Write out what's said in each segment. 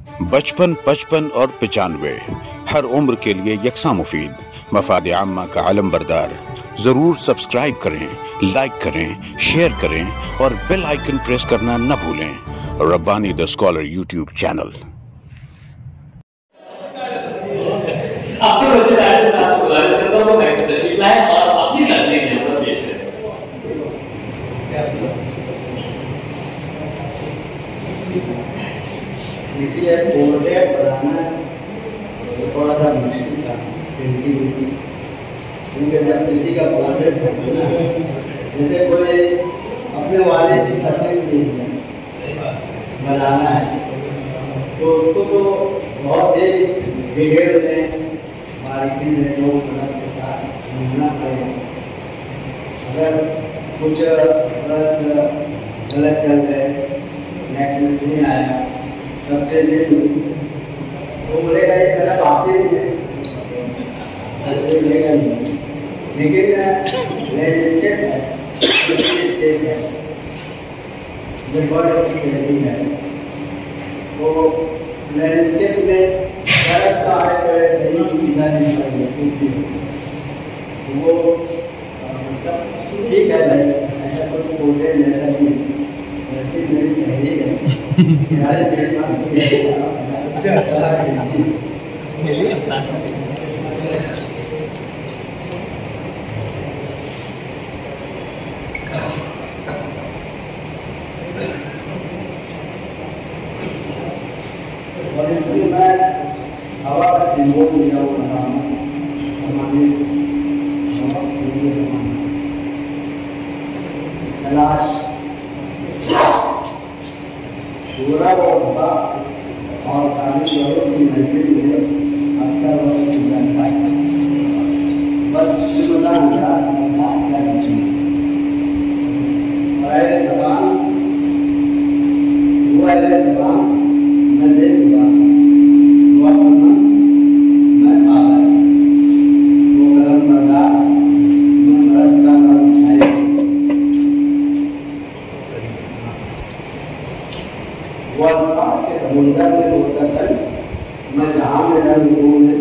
55, 55 और 95 हर उम्र के लिए यकसा मुफीद, मफाद आम्मा का आलम बरदार। जरूर सब्सक्राइब करें, लाइक करें, शेयर करें और बेल आइकन प्रेस करना न भूलें। Rabbani the scholar YouTube channel. आपके बच्चे डायरेक्ट साथ गुजारिश करता हूं मैं तशरीफ लाए और अपनी तस्वीर यहां पर पेश करें। देखिए पोर्ट्रेट बनाना थोड़ा सा मुश्किल था क्योंकि जब किसी का पोर्ट्रेट बनाना जैसे कोई अपने वाले की तस्वीर बनाना है तो उसको तो बहुत ही डिटेल में बारीकी से लोग कलर के साथ बनाना पड़ेगा। अगर कुछ गलत चल गए नेकलेस नहीं आया तस्वीर नहीं वो बोलेगा ये गलत आते ही तस्वीर लेगा नहीं। लेकिन लैंडस्केप है जो बर्ड पेंटिंग है वो लैंडस्केप में गलत का कहीं की डिजाइन वो ठीक है भाई ऐसा कुछ पोर्ट्रेट जैसा नहीं मेरी पहली है और इसलिए मैं हवा का सिंबल दिया हुआ हमारे कैलाश पूरा होगा और कामेश्वरों की मंदिर में अक्सर वक्त जाता है बस जबान मैं देखूंगा दुआ करना मैं पागल वो कलम बर्दार मैं मरस का कलम उठाए वो अल्फाज के समुंदर में होकर मैं जहाँ में रंग में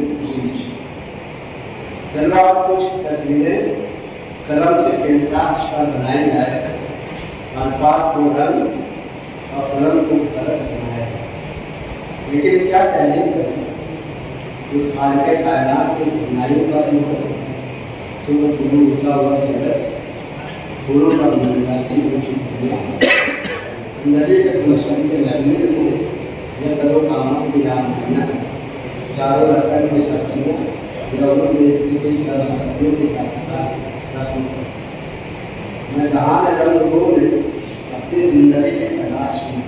चल रहा कुछ तस्वीरें कलम से पेंटास पर बनाई जाए अल्फाज को रंग और कलम को तरस बनाया है। लेकिन क्या तहरीर करें इस खालिक़े कायनात की सुनाई पर सुबह सुबह उठा हुआ सूरज फूलों का मुलाकाती नदी के गुलशन के लगने को यह करो कामों की राम है चारों रसन की सब्जियों लोगों में इसके सब्जियों के साथ मैं जहाँ में रंग बोल अपनी जिंदगी के तलाश में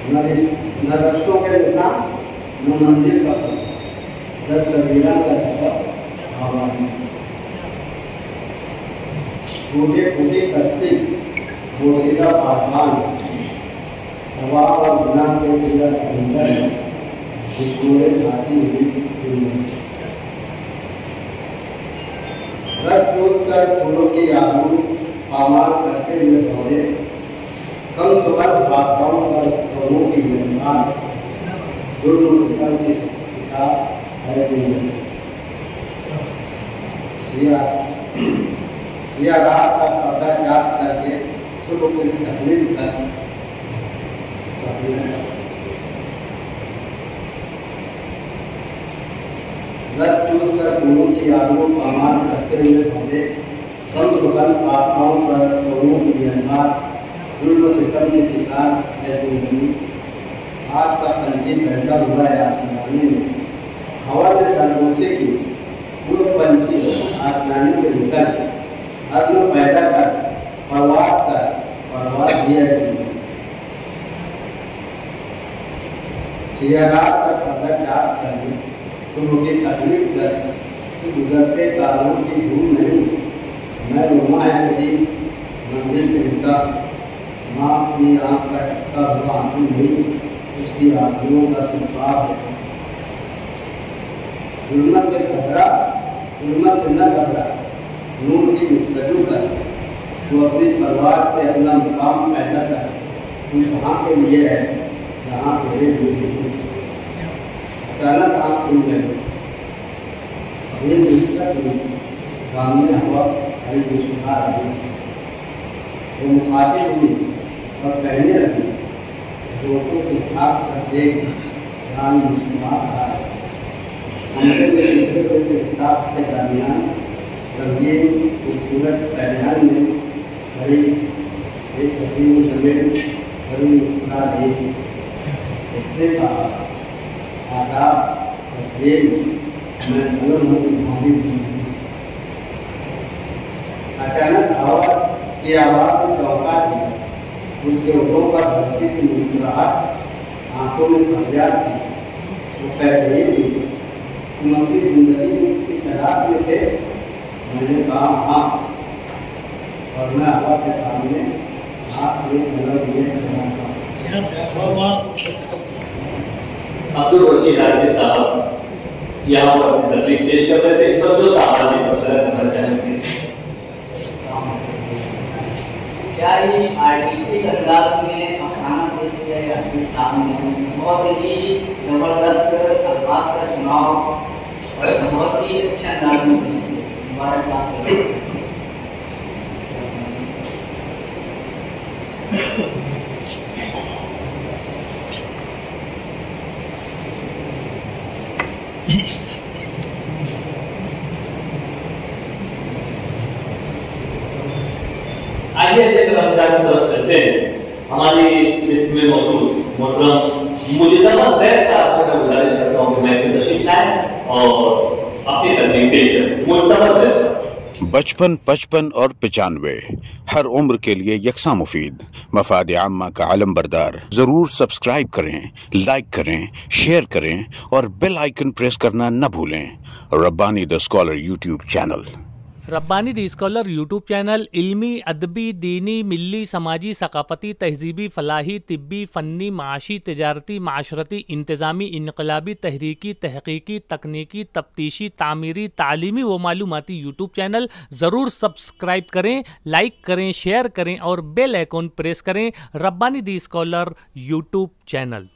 न रस्तों के निशान न मंजिल का दस कबीरा का सफर आवाज टूटे फूटे कस्ती बोसीदा पासवान हवा और गुनाह के सीधा समुंदर जिसकोरे खाती हुई रस रोज कर फूलों की आबू पामाल करते हुए दौड़े कम सुबह भाषाओं पर फूलों की निर्माण जुर्म सिकल की किताब है या रात का पर्दा याद करके सुबह की तकलीफ कर रस चूस कर फूलों की आबू पामाल करते हुए दौड़े कम सुबह आत्माओं पर फूलों की निर्माण जुल्म सितम के शिकार है जिंदगी आज सा पंछी बैठा हुआ है आसमानी में हवा में सरगोशे की पूर्व पंछी आसमानी से निकल अग्न पैदा कर परवास दिया सियारात का पर्दा याद करके तुम मुझे तकलीफ कर गुजरते कालों की धूम नहीं मैं रोमा है मेरी मंदिर के हिस्सा माँ की आँख का टक्का हुआ आंसू नहीं उसकी आंखों का सुपाप है जुल्मत से घबरा जुल्मत से न घबरा नूर की मुस्तजू कर तो अपने परिवार से अपना मुकाम पैदा कर वहाँ के लिए है जहाँ मेरे अचानक आँख खुल गई। ये मुश्किल हुई, सामने हवा हरी मुस्कुरा रही। वो मुखातिब हुई और कहने लगी, लोगों से भाग कर देख राम मुस्कुरा रहा है। हमने के हिसाब के दरमियान रंगीन खूबसूरत पहचान में बड़ी एक हसीन जमीन बड़ी मुस्कुरा दी। उसने कहा, आदाब तस्लीम, मैं अचानक आवाज की आवाज में चौंका दी। उसके होठों पर हल्की सी मुस्कुराहट, आंखों में फरियाद थी। वो कह रही थी, तुम अपनी जिंदगी की तलाश में थे? मैंने कहा हाँ, और मैं हवा के सामने हाथ में कलम लिए खड़ा था। अब्दुल रशीद आदमी साहब यहाँ पर तकलीफ पेश कर रहे थे। इस पर जो सवाल करना चाहेंगे, क्या ये आर्टिस्टिक अंदाज में अफसाना पेश किया है आपके सामने? बहुत ही जबरदस्त अल्फाज का चुनाव और बहुत ही अच्छे अंदाज में पेश किया। मुबारकबाद। आइए रमजान की तरफ चलते हैं। हमारी लिस्ट में मौजूद मोहतरम मुजतबा ज़ैद साहब से मैं गुजारिश करता हूँ कि मैं इनकी तशरीफ लाएं और अपनी तकलीफ पेश करें। मुजतबा ज़ैद साहब। 55, 55 और 95 हर उम्र के लिए यकसा मुफीद, मफाद आम्मा का आलम बरदार। जरूर सब्सक्राइब करें, लाइक करें, शेयर करें और बेल आइकन प्रेस करना न भूलें। Rabbani the scholar YouTube channel. Rabbani the scholar YouTube channel इल्मी, अदबी, दीनी, मिली, समाजी, सकाफती, तहजीबी, फलाही, तिब्बी, फ़न्नी, माशी, तिजारती, माशरती, इंतज़ामी, इनकलाबी, तहरीकी, तहकीकी, तकनीकी, तफ्तीशी, तामीरी, तालीमी व मालूमाती यूट्यूब चैनल। ज़रूर सब्सक्राइब करें, लाइक करें, शेयर करें और बेल आइकन प्रेस करें। Rabbani the scholar YouTube channel.